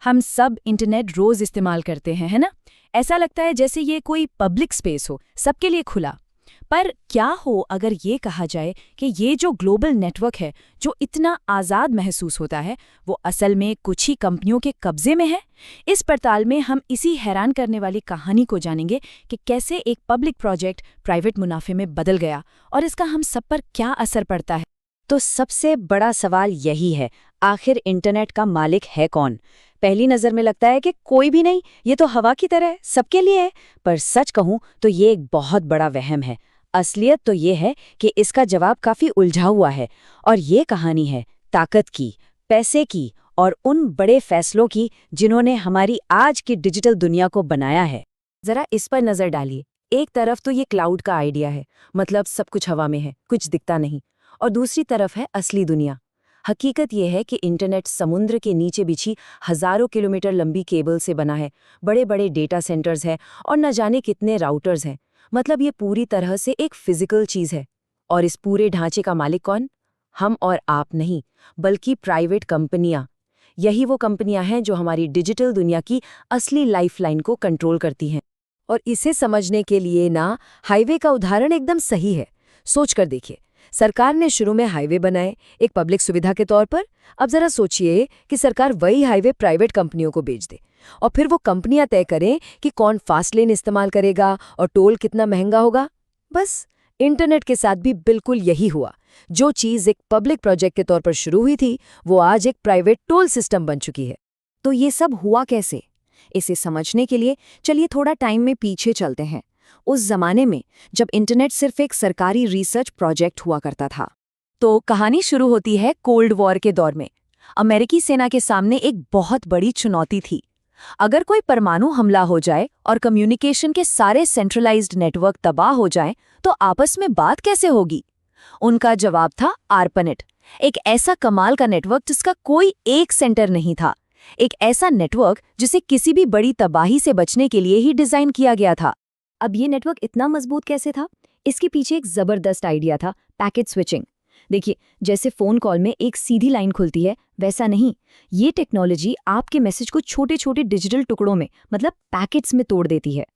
हम सब इंटरनेट रोज इस्तेमाल करते हैं, है ना? ऐसा लगता है जैसे ये कोई पब्लिक स्पेस हो, सबके लिए खुला। पर क्या हो अगर ये कहा जाए कि ये जो ग्लोबल नेटवर्क है, जो इतना आज़ाद महसूस होता है, वो असल में कुछ ही कंपनियों के कब्जे में है? इस पड़ताल में हम इसी हैरान करने वाली कहानी को जानेंगे कि कैसे एक पब्लिक प्रोजेक्ट प्राइवेट मुनाफे में बदल गया और इसका हम सब पर क्या असर पड़ता है। तो सबसे बड़ा सवाल यही है, आखिर इंटरनेट का मालिक है कौन? पहली नज़र में लगता है कि कोई भी नहीं, ये तो हवा की तरह है, सबके लिए है। पर सच कहूं तो ये एक बहुत बड़ा वहम है। असलियत तो ये है कि इसका जवाब काफी उलझा हुआ है। और ये कहानी है ताकत की, पैसे की और उन बड़े फैसलों की जिन्होंने हमारी आज की डिजिटल दुनिया को बनाया है। जरा इस पर नजर डालिए। एक तरफ तो ये क्लाउड का आइडिया है, मतलब सब कुछ हवा में है, कुछ दिखता नहीं। और दूसरी तरफ है असली दुनिया। हकीकत यह है कि इंटरनेट समुद्र के नीचे बिछी हजारों किलोमीटर लंबी केबल से बना है, बड़े बड़े डेटा सेंटर्स हैं और न जाने कितने राउटर्स हैं। मतलब ये पूरी तरह से एक फिजिकल चीज है। और इस पूरे ढांचे का मालिक कौन? हम और आप नहीं, बल्कि प्राइवेट कंपनियां। यही वो कंपनियां हैं जो हमारी डिजिटल दुनिया की असली लाइफलाइन को कंट्रोल करती हैं। और इसे समझने के लिए ना, हाईवे का उदाहरण एकदम सही है। सोच कर देखिए, सरकार ने शुरू में हाईवे बनाए एक पब्लिक सुविधा के तौर पर। अब जरा सोचिए कि सरकार वही हाईवे प्राइवेट कंपनियों को बेच दे और फिर वो कंपनियां तय करें कि कौन फास्ट लेन इस्तेमाल करेगा और टोल कितना महंगा होगा। बस इंटरनेट के साथ भी बिल्कुल यही हुआ। जो चीज़ एक पब्लिक प्रोजेक्ट के तौर पर शुरू हुई थी, वो आज एक प्राइवेट टोल सिस्टम बन चुकी है। तो ये सब हुआ कैसे? इसे समझने के लिए चलिए थोड़ा टाइम में पीछे चलते हैं, उस जमाने में जब इंटरनेट सिर्फ एक सरकारी रिसर्च प्रोजेक्ट हुआ करता था। तो कहानी शुरू होती है कोल्ड वॉर के दौर में। अमेरिकी सेना के सामने एक बहुत बड़ी चुनौती थी। अगर कोई परमाणु हमला हो जाए और कम्युनिकेशन के सारे सेंट्रलाइज्ड नेटवर्क तबाह हो जाएं, तो आपस में बात कैसे होगी? उनका जवाब था ARPANET, एक ऐसा कमाल का नेटवर्क जिसका कोई एक सेंटर नहीं था। एक ऐसा नेटवर्क जिसे किसी भी बड़ी तबाही से बचने के लिए ही डिजाइन किया गया था। अब ये नेटवर्क इतना मजबूत कैसे था? इसके पीछे एक जबरदस्त आइडिया था, पैकेट स्विचिंग। देखिए, जैसे फोन कॉल में एक सीधी लाइन खुलती है, वैसा नहीं। ये टेक्नोलॉजी आपके मैसेज को छोटे छोटे डिजिटल टुकड़ों में, मतलब पैकेट्स में तोड़ देती है।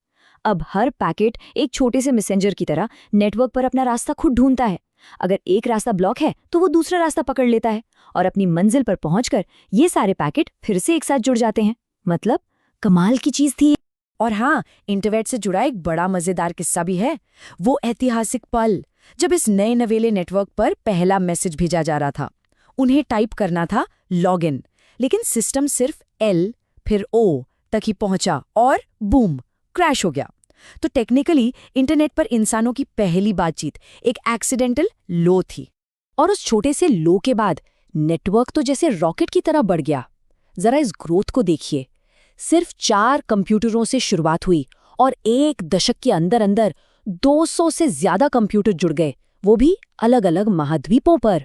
अब हर पैकेट एक छोटे से मैसेंजर की तरह नेटवर्क पर अपना रास्ता खुद ढूंढता है। अगर एक रास्ता ब्लॉक है तो वो दूसरा रास्ता पकड़ लेता है और अपनी मंजिल पर पहुंचकर ये सारे पैकेट फिर से एक साथ जुड़ जाते हैं। मतलब कमाल की चीज थी। और हाँ, इंटरनेट से जुड़ा एक बड़ा मजेदार किस्सा भी है। वो ऐतिहासिक पल जब इस नए नवेले नेटवर्क पर पहला मैसेज भेजा जा रहा था। उन्हें टाइप करना था लॉगिन, लेकिन सिस्टम सिर्फ L फिर O तक ही पहुंचा और बूम, क्रैश हो गया। तो टेक्निकली इंटरनेट पर इंसानों की पहली बातचीत एक एक्सीडेंटल लो थी। और उस छोटे से लो के बाद नेटवर्क तो जैसे रॉकेट की तरह बढ़ गया। जरा इस ग्रोथ को देखिए। सिर्फ 4 कंप्यूटरों से शुरुआत हुई और एक दशक के अंदर अंदर 200 से ज्यादा कंप्यूटर जुड़ गए, वो भी अलग अलग महाद्वीपों पर।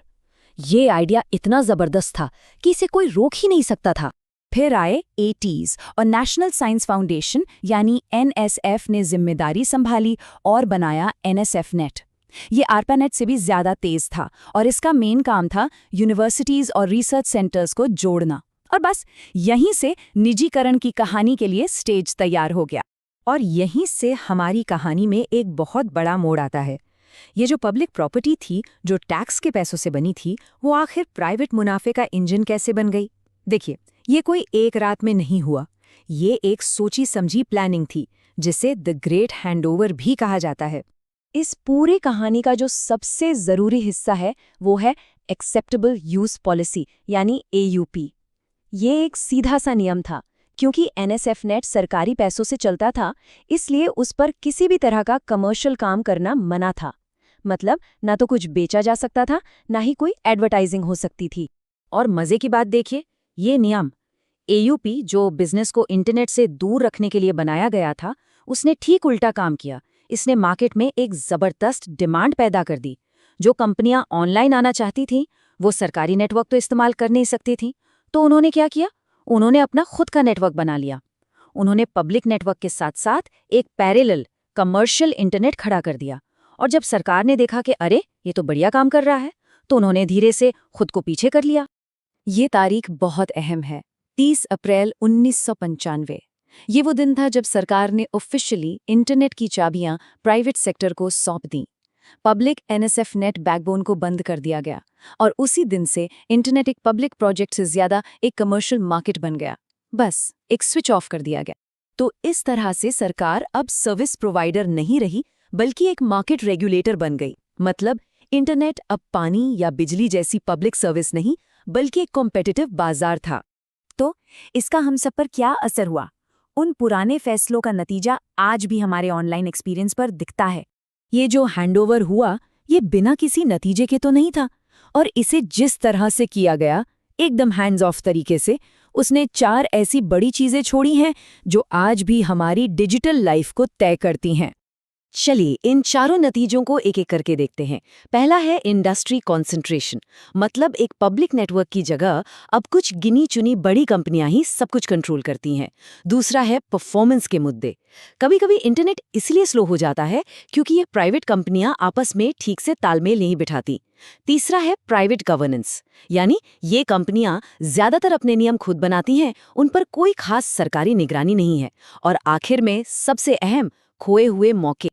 ये आइडिया इतना जबरदस्त था कि इसे कोई रोक ही नहीं सकता था। फिर आए 80s और नेशनल साइंस फाउंडेशन यानी NSF ने जिम्मेदारी संभाली और बनाया NSF नेट। ये ARPANET से भी ज्यादा तेज था और इसका मेन काम था यूनिवर्सिटीज और रिसर्च सेंटर्स को जोड़ना। और बस यहीं से निजीकरण की कहानी के लिए स्टेज तैयार हो गया। और यहीं से हमारी कहानी में एक बहुत बड़ा मोड़ आता है। ये जो पब्लिक प्रॉपर्टी थी, जो टैक्स के पैसों से बनी थी, वो आखिर प्राइवेट मुनाफे का इंजन कैसे बन गई? देखिए, ये कोई एक रात में नहीं हुआ। ये एक सोची समझी प्लानिंग थी, जिसे द ग्रेट हैंडओवर भी कहा जाता है। इस पूरी कहानी का जो सबसे जरूरी हिस्सा है, वो है एक्सेप्टेबल यूज पॉलिसी यानी AUP। ये एक सीधा सा नियम था। क्योंकि NSF नेट सरकारी पैसों से चलता था, इसलिए उस पर किसी भी तरह का कमर्शियल काम करना मना था। मतलब ना तो कुछ बेचा जा सकता था, ना ही कोई एडवर्टाइजिंग हो सकती थी। और मजे की बात देखिए, ये नियम AUP जो बिजनेस को इंटरनेट से दूर रखने के लिए बनाया गया था, उसने ठीक उल्टा काम किया। इसने मार्केट में एक जबरदस्त डिमांड पैदा कर दी। जो कंपनियां ऑनलाइन आना चाहती थीं, वो सरकारी नेटवर्क तो इस्तेमाल कर नहीं सकती थीं। तो उन्होंने क्या किया? उन्होंने अपना खुद का नेटवर्क बना लिया। उन्होंने पब्लिक नेटवर्क के साथ साथ एक पैरेलल कमर्शियल इंटरनेट खड़ा कर दिया। और जब सरकार ने देखा कि अरे, ये तो बढ़िया काम कर रहा है, तो उन्होंने धीरे से खुद को पीछे कर लिया। ये तारीख बहुत अहम है। 30 अप्रैल 1995। ये वो दिन था जब सरकार ने ऑफिशियली इंटरनेट की चाबियां प्राइवेट सेक्टर को सौंप दी। पब्लिक एनएसएफ नेट बैकबोन को बंद कर दिया गया और उसी दिन से इंटरनेट एक पब्लिक प्रोजेक्ट से ज्यादा एक कमर्शियल मार्केट बन गया। बस एक स्विच ऑफ कर दिया गया। तो इस तरह से सरकार अब सर्विस प्रोवाइडर नहीं रही, बल्कि एक मार्केट रेगुलेटर बन गई। मतलब इंटरनेट अब पानी या बिजली जैसी पब्लिक सर्विस नहीं, बल्कि एक कॉम्पिटिटिव बाजार था। तो इसका हम सब पर क्या असर हुआ? उन पुराने फैसलों का नतीजा आज भी हमारे ऑनलाइन एक्सपीरियंस पर दिखता है। ये जो हैंडओवर हुआ, ये बिना किसी नतीजे के तो नहीं था, और इसे जिस तरह से किया गया, एकदम हैंड्स ऑफ तरीके से, उसने 4 ऐसी बड़ी चीजें छोड़ी हैं जो आज भी हमारी डिजिटल लाइफ को तय करती हैं। चलिए इन चारों नतीजों को एक एक करके देखते हैं। पहला है इंडस्ट्री कॉन्सेंट्रेशन, मतलब एक पब्लिक नेटवर्क की जगह अब कुछ गिनी चुनी बड़ी कंपनियां ही सब कुछ कंट्रोल करती हैं। दूसरा है परफॉर्मेंस के मुद्दे। कभी-कभी इंटरनेट इसलिए स्लो हो जाता है क्योंकि ये प्राइवेट कंपनियां आपस में ठीक से तालमेल नहीं बिठाती। तीसरा है प्राइवेट गवर्नेंस, यानी ये कंपनियां ज्यादातर अपने नियम खुद बनाती हैं, उन पर कोई खास सरकारी निगरानी नहीं है। और आखिर में सबसे अहम, खोए हुए मौके।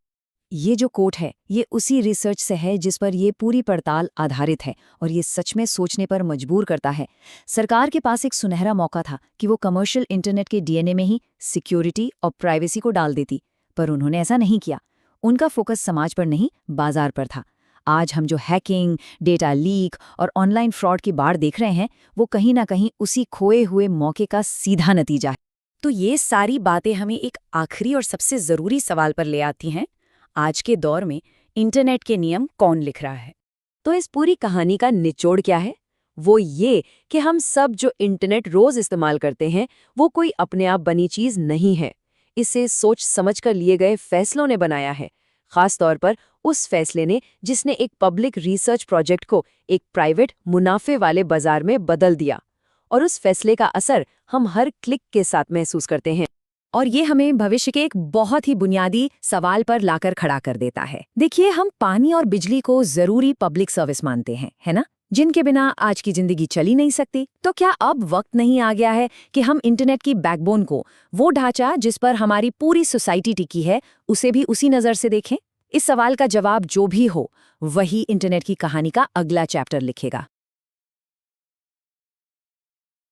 ये जो कोट है, ये उसी रिसर्च से है जिस पर ये पूरी पड़ताल आधारित है, और ये सच में सोचने पर मजबूर करता है। सरकार के पास एक सुनहरा मौका था कि वो कमर्शियल इंटरनेट के डीएनए में ही सिक्योरिटी और प्राइवेसी को डाल देती, पर उन्होंने ऐसा नहीं किया। उनका फोकस समाज पर नहीं, बाजार पर था। आज हम जो हैकिंग, डेटा लीक और ऑनलाइन फ्रॉड की बाढ़ देख रहे हैं, वो कहीं ना कहीं उसी खोए हुए मौके का सीधा नतीजा है। तो ये सारी बातें हमें एक आखिरी और सबसे जरूरी सवाल पर ले आती हैं। आज के दौर में इंटरनेट के नियम कौन लिख रहा है? तो इस पूरी कहानी का निचोड़ क्या है? वो ये कि हम सब जो इंटरनेट रोज इस्तेमाल करते हैं, वो कोई अपने आप बनी चीज नहीं है। इसे सोच समझकर लिए गए फैसलों ने बनाया है। खास तौर पर उस फैसले ने जिसने एक पब्लिक रिसर्च प्रोजेक्ट को एक प्राइवेट मुनाफे वाले बाजार में बदल दिया। और उस फैसले का असर हम हर क्लिक के साथ महसूस करते हैं। और ये हमें भविष्य के एक बहुत ही बुनियादी सवाल पर लाकर खड़ा कर देता है। देखिए, हम पानी और बिजली को जरूरी पब्लिक सर्विस मानते हैं, है ना, जिनके बिना आज की जिंदगी चल ही नहीं सकती। तो क्या अब वक्त नहीं आ गया है कि हम इंटरनेट की बैकबोन को, वो ढांचा जिस पर हमारी पूरी सोसाइटी टिकी है, उसे भी उसी नजर से देखें? इस सवाल का जवाब जो भी हो, वही इंटरनेट की कहानी का अगला चैप्टर लिखेगा।